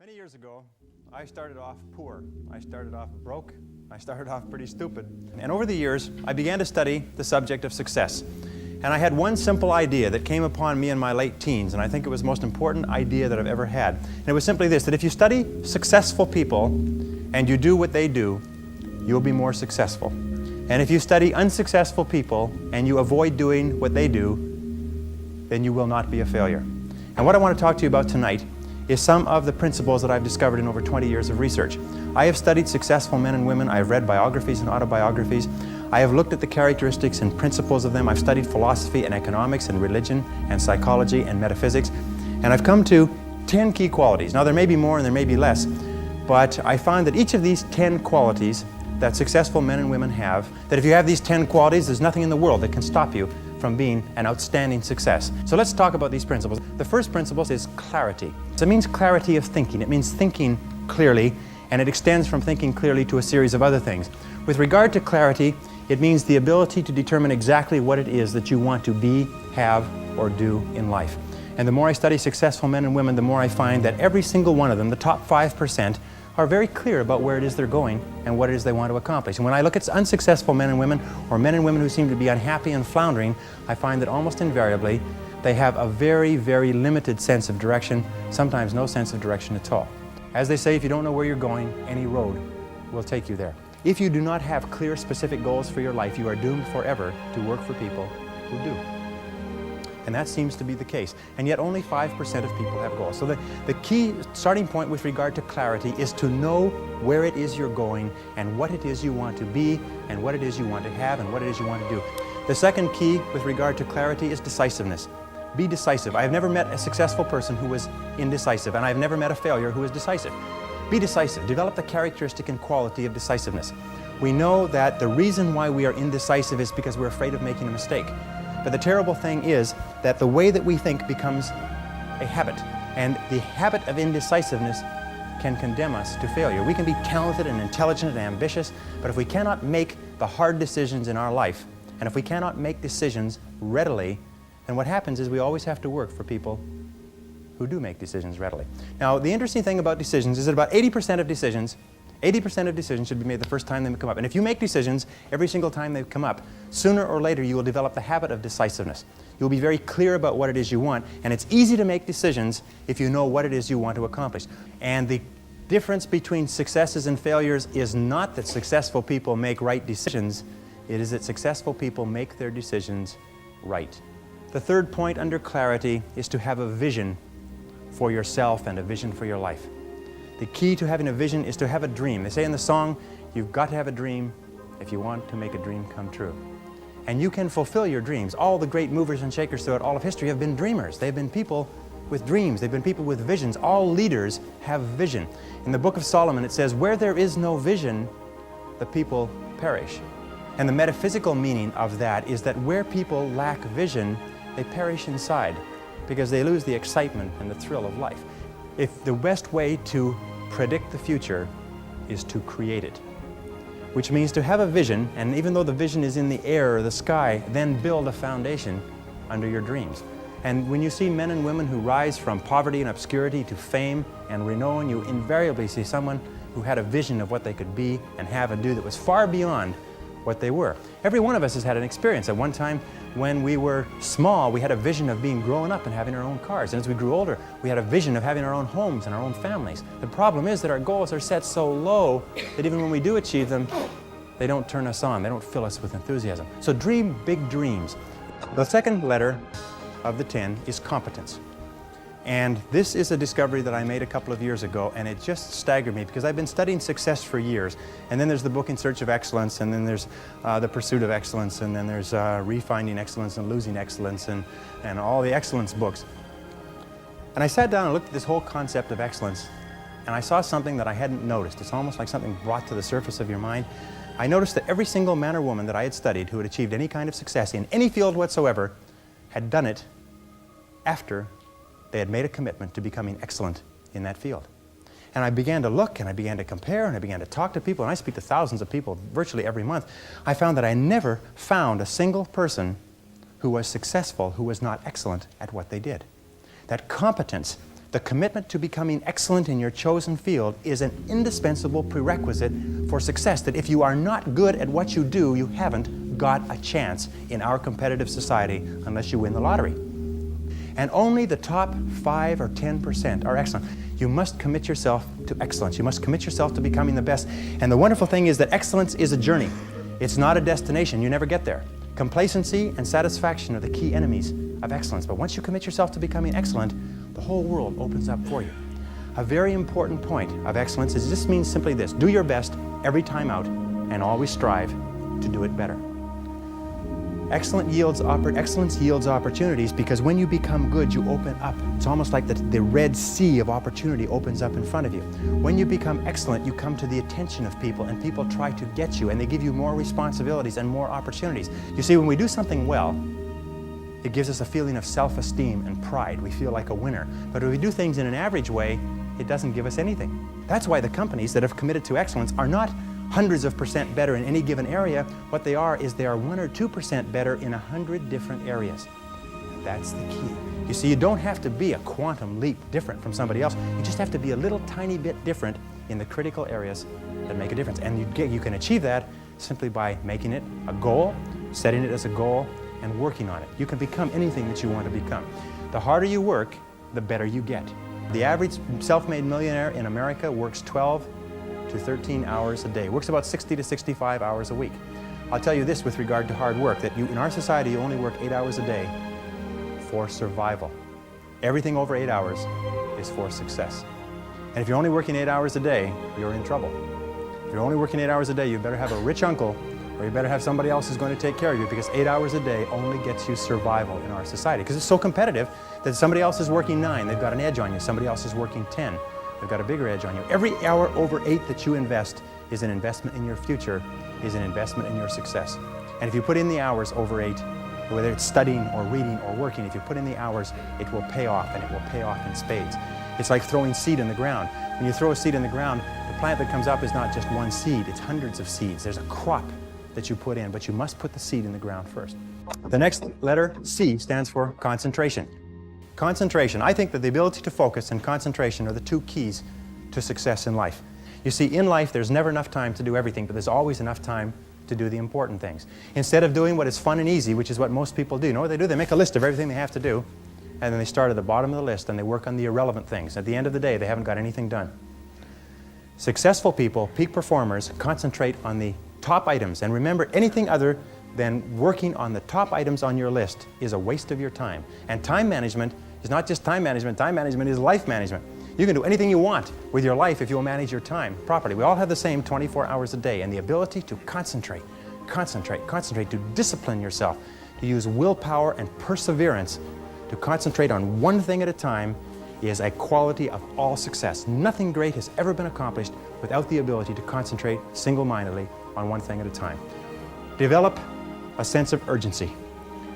Many years ago, I started off poor. I started off broke. I started off pretty stupid. And over the years, I began to study the subject of success. And I had one simple idea that came upon me in my late teens, and I think it was the most important idea that I've ever had. And it was simply this, that if you study successful people and you do what they do, you'll be more successful. And if you study unsuccessful people and you avoid doing what they do, then you will not be a failure. And what I want to talk to you about tonight is some of the principles that I've discovered in over 20 years of research. I have studied successful men and women. I have read biographies and autobiographies. I have looked at the characteristics and principles of them. I've studied philosophy and economics and religion and psychology and metaphysics. And I've come to 10 key qualities. Now there may be more and there may be less, but I find that each of these 10 qualities that successful men and women have, that if you have these 10 qualities, there's nothing in the world that can stop you from being an outstanding success. So let's talk about these principles. The first principle is clarity. So it means clarity of thinking. It means thinking clearly, and it extends from thinking clearly to a series of other things. With regard to clarity, it means the ability to determine exactly what it is that you want to be, have, or do in life. And the more I study successful men and women, the more I find that every single one of them, the top 5%, are very clear about where it is they're going and what it is they want to accomplish. And when I look at unsuccessful men and women, or men and women who seem to be unhappy and floundering, I find that almost invariably they have a very, very limited sense of direction, sometimes no sense of direction at all. As they say, if you don't know where you're going, any road will take you there. If you do not have clear, specific goals for your life, you are doomed forever to work for people who do. And that seems to be the case. And yet only 5% of people have goals. So the key starting point with regard to clarity is to know where it is you're going and what it is you want to be and what it is you want to have and what it is you want to do. The second key with regard to clarity is decisiveness. Be decisive. I have never met a successful person who was indecisive, and I've never met a failure who is decisive. Be decisive. Develop the characteristic and quality of decisiveness. We know that the reason why we are indecisive is because we're afraid of making a mistake. But the terrible thing is that the way that we think becomes a habit, and the habit of indecisiveness can condemn us to failure. We can be talented and intelligent and ambitious, but if we cannot make the hard decisions in our life, and if we cannot make decisions readily, then what happens is we always have to work for people who do make decisions readily. Now, the interesting thing about decisions is that about 80% of decisions should be made the first time they come up. And if you make decisions every single time they come up, sooner or later you will develop the habit of decisiveness. You'll be very clear about what it is you want, and it's easy to make decisions if you know what it is you want to accomplish. And the difference between successes and failures is not that successful people make right decisions, it is that successful people make their decisions right. The third point under clarity is to have a vision for yourself and a vision for your life. The key to having a vision is to have a dream. They say in the song, you've got to have a dream if you want to make a dream come true. And you can fulfill your dreams. All the great movers and shakers throughout all of history have been dreamers. They've been people with dreams. They've been people with visions. All leaders have vision. In the book of Solomon it says, where there is no vision, the people perish. And the metaphysical meaning of that is that where people lack vision, they perish inside because they lose the excitement and the thrill of life. If the best way to predict the future is to create it, which means to have a vision, and even though the vision is in the air or the sky, then build a foundation under your dreams. And when you see men and women who rise from poverty and obscurity to fame and renown, you invariably see someone who had a vision of what they could be and have and do that was far beyond what they were. Every one of us has had an experience. At one time when we were small, we had a vision of being grown up and having our own cars. And as we grew older, we had a vision of having our own homes and our own families. The problem is that our goals are set so low that even when we do achieve them, they don't turn us on. They don't fill us with enthusiasm. So dream big dreams. The second letter of the 10 is competence. And this is a discovery that I made a couple of years ago, and it just staggered me because I've been studying success for years. And then there's the book In Search of Excellence, and then there's The Pursuit of Excellence, and then there's Refinding Excellence and Losing Excellence, and all the excellence books. And I sat down and looked at this whole concept of excellence, and I saw something that I hadn't noticed. It's almost like something brought to the surface of your mind. I noticed that every single man or woman that I had studied who had achieved any kind of success in any field whatsoever had done it after they had made a commitment to becoming excellent in that field. And I began to look, and I began to compare, and I began to talk to people, and I speak to thousands of people virtually every month. I found that I never found a single person who was successful who was not excellent at what they did. That competence The commitment to becoming excellent in your chosen field is an indispensable prerequisite for success, that if you are not good at what you do, you haven't got a chance in our competitive society unless you win the lottery. And only the top 5 or 10% are excellent. You must commit yourself to excellence. You must commit yourself to becoming the best. And the wonderful thing is that excellence is a journey. It's not a destination. You never get there. Complacency and satisfaction are the key enemies of excellence. But once you commit yourself to becoming excellent, the whole world opens up for you. A very important point of excellence is this means simply this: do your best every time out and always strive to do it better. Excellence yields opportunities, because when you become good, you open up. It's almost like the Red Sea of opportunity opens up in front of you. When you become excellent, you come to the attention of people, and people try to get you, and they give you more responsibilities and more opportunities. You see, when we do something well, it gives us a feeling of self-esteem and pride. We feel like a winner. But if we do things in an average way, it doesn't give us anything. That's why the companies that have committed to excellence are not hundreds of percent better in any given area. What they are is they are 1 or 2% better in 100 different areas. That's the key. You see, you don't have to be a quantum leap different from somebody else. You just have to be a little tiny bit different in the critical areas that make a difference. And you can achieve that simply by making it a goal, setting it as a goal, and working on it. You can become anything that you want to become. The harder you work, the better you get. The average self-made millionaire in America works 12 to 13 hours a day. Works about 60 to 65 hours a week. I'll tell you this with regard to hard work, that in our society you only work 8 hours a day for survival. Everything over 8 hours is for success. And if you're only working 8 hours a day, you're in trouble. If you're only working 8 hours a day, you better have a rich uncle, or you better have somebody else who's going to take care of you, because 8 hours a day only gets you survival in our society. Because it's so competitive that somebody else is working 9, they've got an edge on you. Somebody else is working 10. They've got a bigger edge on you. Every hour over 8 that you invest is an investment in your future, is an investment in your success. And if you put in the hours over 8, whether it's studying or reading or working, if you put in the hours, it will pay off, and it will pay off in spades. It's like throwing seed in the ground. When you throw a seed in the ground, the plant that comes up is not just one seed, it's hundreds of seeds. There's a crop that you put in, but you must put the seed in the ground first. The next letter, C, stands for concentration. Concentration. I think that the ability to focus and concentration are the 2 keys to success in life. You see, in life there's never enough time to do everything, but there's always enough time to do the important things. Instead of doing what is fun and easy, which is what most people do, you know what they do? They make a list of everything they have to do, and then they start at the bottom of the list and they work on the irrelevant things. At the end of the day, they haven't got anything done. Successful people, peak performers, concentrate on the top items. And remember, anything other than working on the top items on your list is a waste of your time. And time management is not just time management is life management. You can do anything you want with your life if you'll manage your time properly. We all have the same 24 hours a day, and the ability to concentrate, to discipline yourself, to use willpower and perseverance, to concentrate on one thing at a time is a quality of all success. Nothing great has ever been accomplished without the ability to concentrate single-mindedly on one thing at a time. Develop a sense of urgency.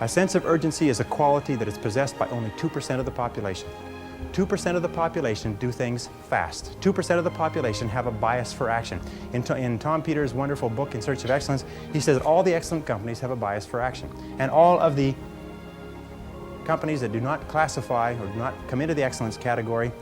A sense of urgency is a quality that is possessed by only 2% of the population. 2% of the population do things fast. 2% of the population have a bias for action. In Tom Peters' wonderful book, In Search of Excellence, he says that all the excellent companies have a bias for action. And all of the companies that do not classify or do not come into the excellence category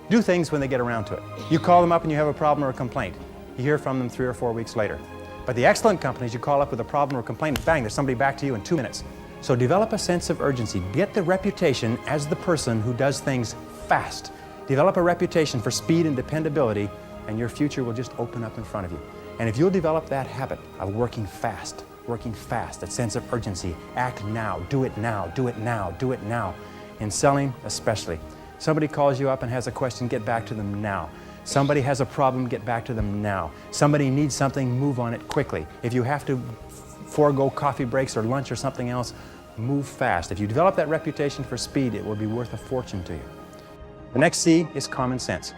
do things when they get around to it. You call them up and you have a problem or a complaint. You hear from them 3 or 4 weeks later. But the excellent companies, you call up with a problem or a complaint, and bang, there's somebody back to you in 2 minutes. So develop a sense of urgency. Get the reputation as the person who does things fast. Develop a reputation for speed and dependability, and your future will just open up in front of you. And if you'll develop that habit of working fast, that sense of urgency, act now, do it now, do it now, do it now. In selling especially. Somebody calls you up and has a question, get back to them now. Somebody has a problem, get back to them now. Somebody needs something, move on it quickly. If you have to forego coffee breaks or lunch or something else, move fast. If you develop that reputation for speed, it will be worth a fortune to you. The next C is common sense.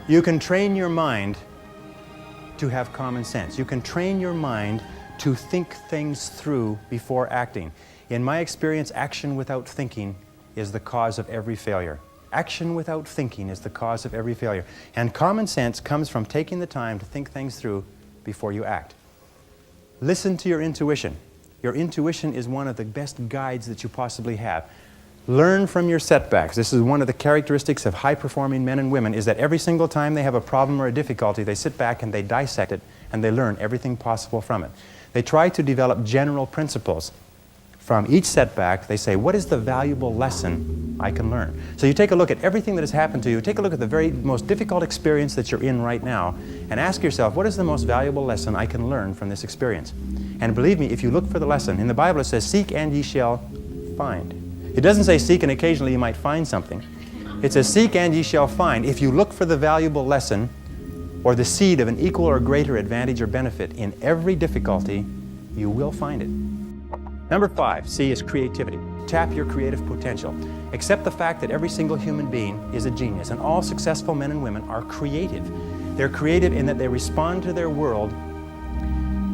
You can train your mind to have common sense. You can train your mind to think things through before acting. In my experience, action without thinking is the cause of every failure. Action without thinking is the cause of every failure. And common sense comes from taking the time to think things through before you act. Listen to your intuition. Your intuition is one of the best guides that you possibly have. Learn from your setbacks. This is one of the characteristics of high-performing men and women, is that every single time they have a problem or a difficulty, they sit back and they dissect it and they learn everything possible from it. They try to develop general principles. From each setback, they say, what is the valuable lesson I can learn? So you take a look at everything that has happened to you, take a look at the very most difficult experience that you're in right now, and ask yourself, what is the most valuable lesson I can learn from this experience? And believe me, if you look for the lesson, in the Bible it says, seek and ye shall find. It doesn't say seek and occasionally you might find something. It says seek and ye shall find. If you look for the valuable lesson or the seed of an equal or greater advantage or benefit in every difficulty, you will find it. Number 5, C, is creativity. Tap your creative potential. Accept the fact that every single human being is a genius, and all successful men and women are creative. They're creative in that they respond to their world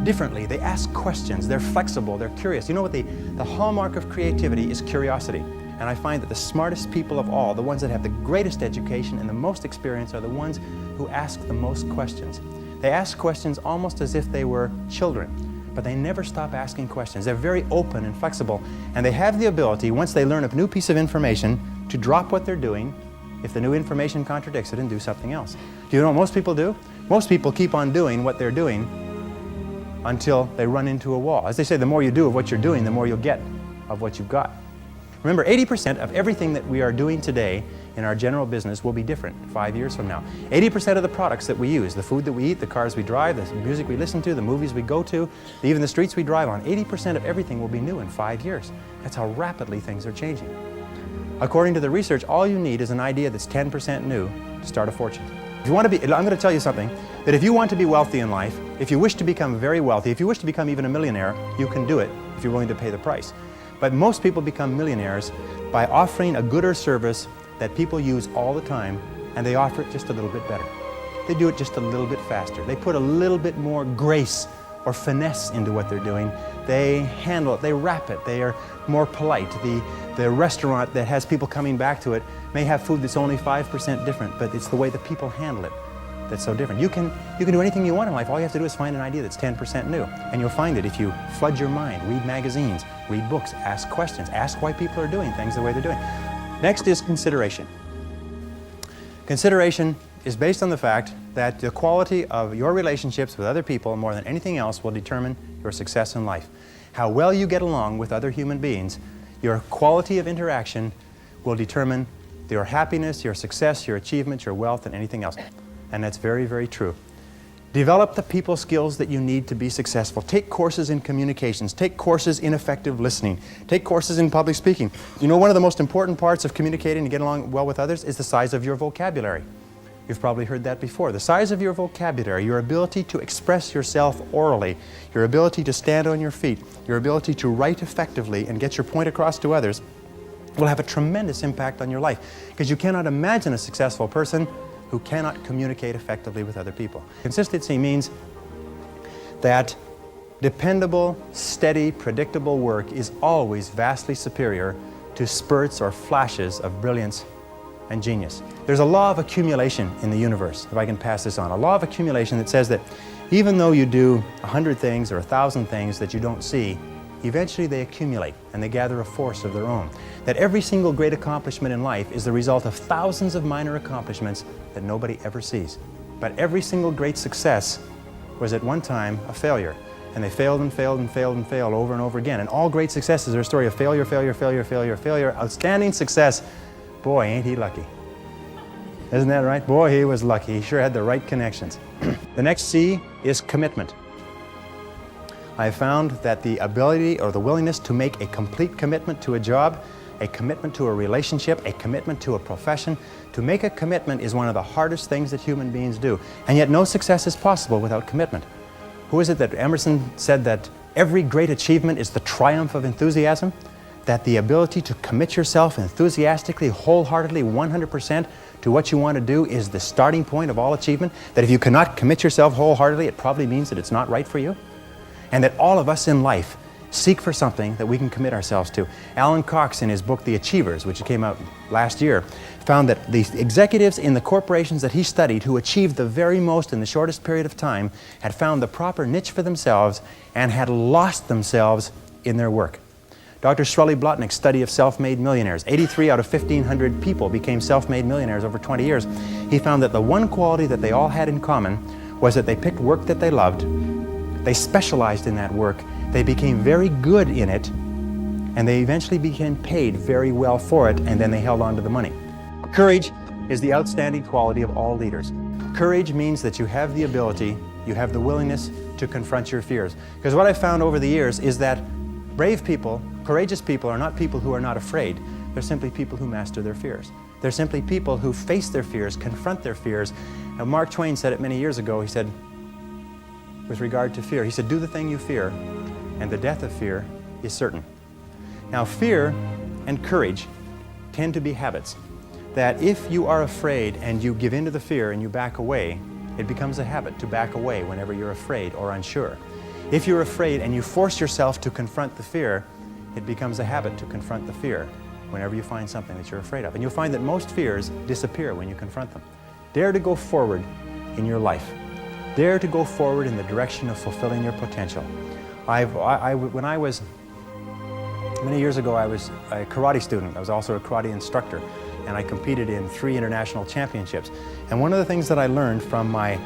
differently. They ask questions, they're flexible, they're curious. You know what the hallmark of creativity is? Curiosity. And I find that the smartest people of all, the ones that have the greatest education and the most experience, are the ones who ask the most questions. They ask questions almost as if they were children, but they never stop asking questions. They're very open and flexible, and they have the ability, once they learn a new piece of information, to drop what they're doing if the new information contradicts it and do something else. Do you know what most people do? Most people keep on doing what they're doing until they run into a wall. As they say, the more you do of what you're doing, the more you'll get of what you've got. Remember, 80% of everything that we are doing today in our general business will be different 5 years from now. 80% of the products that we use, the food that we eat, the cars we drive, the music we listen to, the movies we go to, even the streets we drive on, 80% of everything will be new in 5 years. That's how rapidly things are changing. According to the research, all you need is an idea that's 10% new to start a fortune. If you want to be, I'm going to tell you something, that if you want to be wealthy in life, if you wish to become very wealthy, if you wish to become even a millionaire, you can do it if you're willing to pay the price. But most people become millionaires by offering a good or service that people use all the time, and they offer it just a little bit better. They do it just a little bit faster. They put a little bit more grace or finesse into what they're doing. They handle it, they wrap it, they are more polite. The restaurant that has people coming back to it may have food that's only 5% different, but it's the way the people handle it that's so different. You can do anything you want in life. All you have to do is find an idea that's 10% new, and you'll find it if you flood your mind, read magazines, read books, ask questions, ask why people are doing things the way they're doing. Next is consideration. Consideration is based on the fact that the quality of your relationships with other people more than anything else will determine your success in life. How well you get along with other human beings, your quality of interaction will determine your happiness, your success, your achievements, your wealth, and anything else. And that's very, very true. Develop the people skills that you need to be successful. Take courses in communications. Take courses in effective listening. Take courses in public speaking. You know, one of the most important parts of communicating and getting along well with others is the size of your vocabulary. You've probably heard that before. The size of your vocabulary, your ability to express yourself orally, your ability to stand on your feet, your ability to write effectively and get your point across to others will have a tremendous impact on your life, because you cannot imagine a successful person who cannot communicate effectively with other people. Consistency means that dependable, steady, predictable work is always vastly superior to spurts or flashes of brilliance and genius. There's a law of accumulation in the universe, if I can pass this on. A law of accumulation that says that even though you do 100 things or 1,000 things that you don't see, eventually they accumulate and they gather a force of their own. That every single great accomplishment in life is the result of thousands of minor accomplishments that nobody ever sees. But every single great success was at one time a failure. And they failed and failed and failed and failed over and over again. And all great successes are a story of failure, failure, failure, failure, failure. Outstanding success. Boy, ain't he lucky. Isn't that right? Boy, he was lucky. He sure had the right connections. The next C is commitment. I have found that the ability or the willingness to make a complete commitment to a job, a commitment to a relationship, a commitment to a profession, to make a commitment is one of the hardest things that human beings do. And yet no success is possible without commitment. Who is it that Emerson said that every great achievement is the triumph of enthusiasm? That the ability to commit yourself enthusiastically, wholeheartedly, 100% to what you want to do is the starting point of all achievement? That if you cannot commit yourself wholeheartedly, it probably means that it's not right for you? And that all of us in life seek for something that we can commit ourselves to. Alan Cox, in his book, The Achievers, which came out last year, found that the executives in the corporations that he studied who achieved the very most in the shortest period of time had found the proper niche for themselves and had lost themselves in their work. Dr. Shirley Blotnick's study of self-made millionaires. 83 out of 1,500 people became self-made millionaires over 20 years. He found that the one quality that they all had in common was that they picked work that they loved, they specialized in that work, they became very good in it, and they eventually became paid very well for it, and then they held on to the money. Courage is the outstanding quality of all leaders. Courage means that you have the ability, you have the willingness to confront your fears. Because what I've found over the years is that brave people, courageous people, are not people who are not afraid. They're simply people who master their fears. They're simply people who face their fears, confront their fears. And Mark Twain said it many years ago. He said, with regard to fear, he said, do the thing you fear, and the death of fear is certain. Now, fear and courage tend to be habits. That if you are afraid and you give in to the fear and you back away, it becomes a habit to back away whenever you're afraid or unsure. If you're afraid and you force yourself to confront the fear, it becomes a habit to confront the fear whenever you find something that you're afraid of. And you'll find that most fears disappear when you confront them. Dare to go forward in your life. Dare to go forward in the direction of fulfilling your potential. When I was, many years ago, I was a karate student. I was also a karate instructor, and I competed in 3 international championships. And one of the things that I learned from my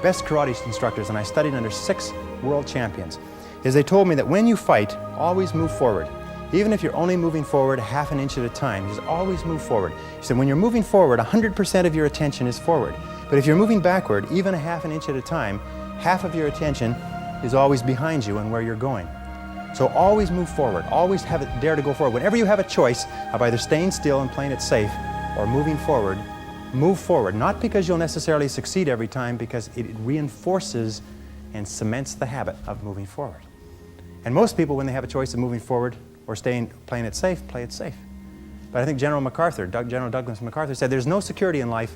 best karate instructors, and I studied under 6 world champions, is they told me that when you fight, always move forward. Even if you're only moving forward half an inch at a time, just always move forward. He said when you're moving forward, 100% of your attention is forward. But if you're moving backward, even a half an inch at a time, half of your attention is always behind you and where you're going. So always move forward. Always dare to go forward. Whenever you have a choice of either staying still and playing it safe or moving forward, move forward. Not because you'll necessarily succeed every time, because it reinforces and cements the habit of moving forward. And most people, when they have a choice of moving forward or playing it safe, play it safe. But I think General Douglas MacArthur said there's no security in life,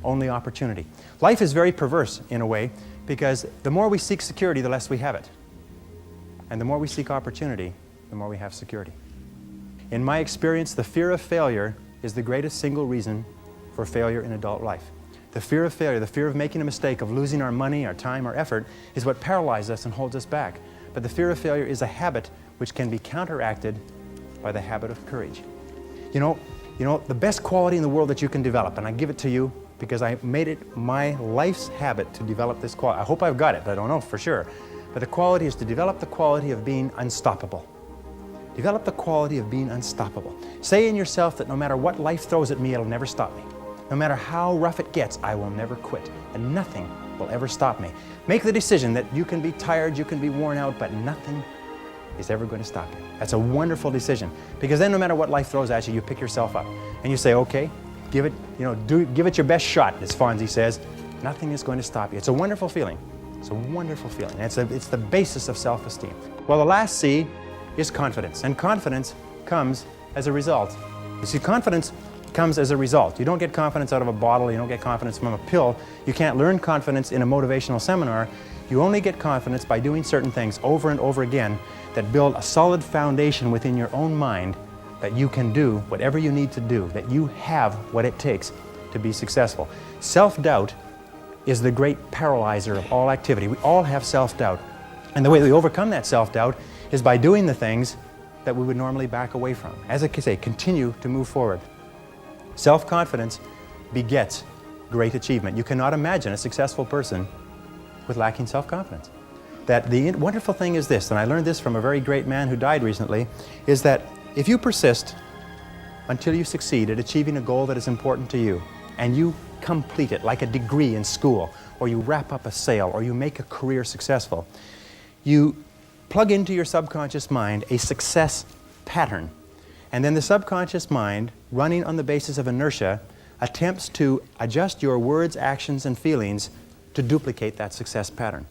only opportunity. Life is very perverse in a way, because the more we seek security, the less we have it. And the more we seek opportunity, the more we have security. In my experience, the fear of failure is the greatest single reason for failure in adult life. The fear of failure, the fear of making a mistake, of losing our money, our time, our effort, is what paralyzes us and holds us back. But the fear of failure is a habit which can be counteracted by the habit of courage. You know, the best quality in the world that you can develop, and I give it to you because I made it my life's habit to develop this quality. I hope I've got it, but I don't know for sure. But the quality is to develop the quality of being unstoppable. Develop the quality of being unstoppable. Say in yourself that no matter what life throws at me, it'll never stop me. No matter how rough it gets, I will never quit. And nothing will ever stop me. Make the decision that you can be tired, you can be worn out, but nothing is ever going to stop you. That's a wonderful decision. Because then no matter what life throws at you, you pick yourself up. And you say, okay, give it your best shot, as Fonzie says. Nothing is going to stop you. It's a wonderful feeling. It's a wonderful feeling. It's the basis of self-esteem. Well, the last C is confidence. And confidence comes as a result. You see, confidence comes as a result. You don't get confidence out of a bottle. You don't get confidence from a pill. You can't learn confidence in a motivational seminar. You only get confidence by doing certain things over and over again that build a solid foundation within your own mind that you can do whatever you need to do, that you have what it takes to be successful. Self-doubt is the great paralyzer of all activity. We all have self-doubt. And the way we overcome that self-doubt is by doing the things that we would normally back away from. As I say, continue to move forward. Self-confidence begets great achievement. You cannot imagine a successful person with lacking self-confidence. That the wonderful thing is this, and I learned this from a very great man who died recently, is that if you persist until you succeed at achieving a goal that is important to you, and you complete it like a degree in school, or you wrap up a sale, or you make a career successful, you plug into your subconscious mind a success pattern. And then the subconscious mind, running on the basis of inertia, attempts to adjust your words, actions, and feelings to duplicate that success pattern.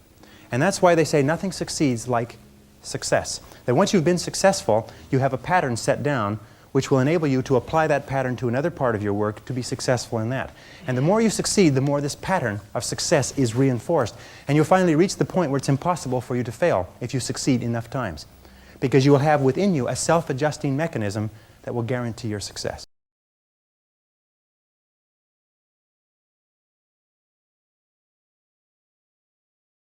And that's why they say nothing succeeds like success. That once you've been successful, you have a pattern set down which will enable you to apply that pattern to another part of your work to be successful in that. And the more you succeed, the more this pattern of success is reinforced. And you'll finally reach the point where it's impossible for you to fail if you succeed enough times. Because you will have within you a self-adjusting mechanism that will guarantee your success.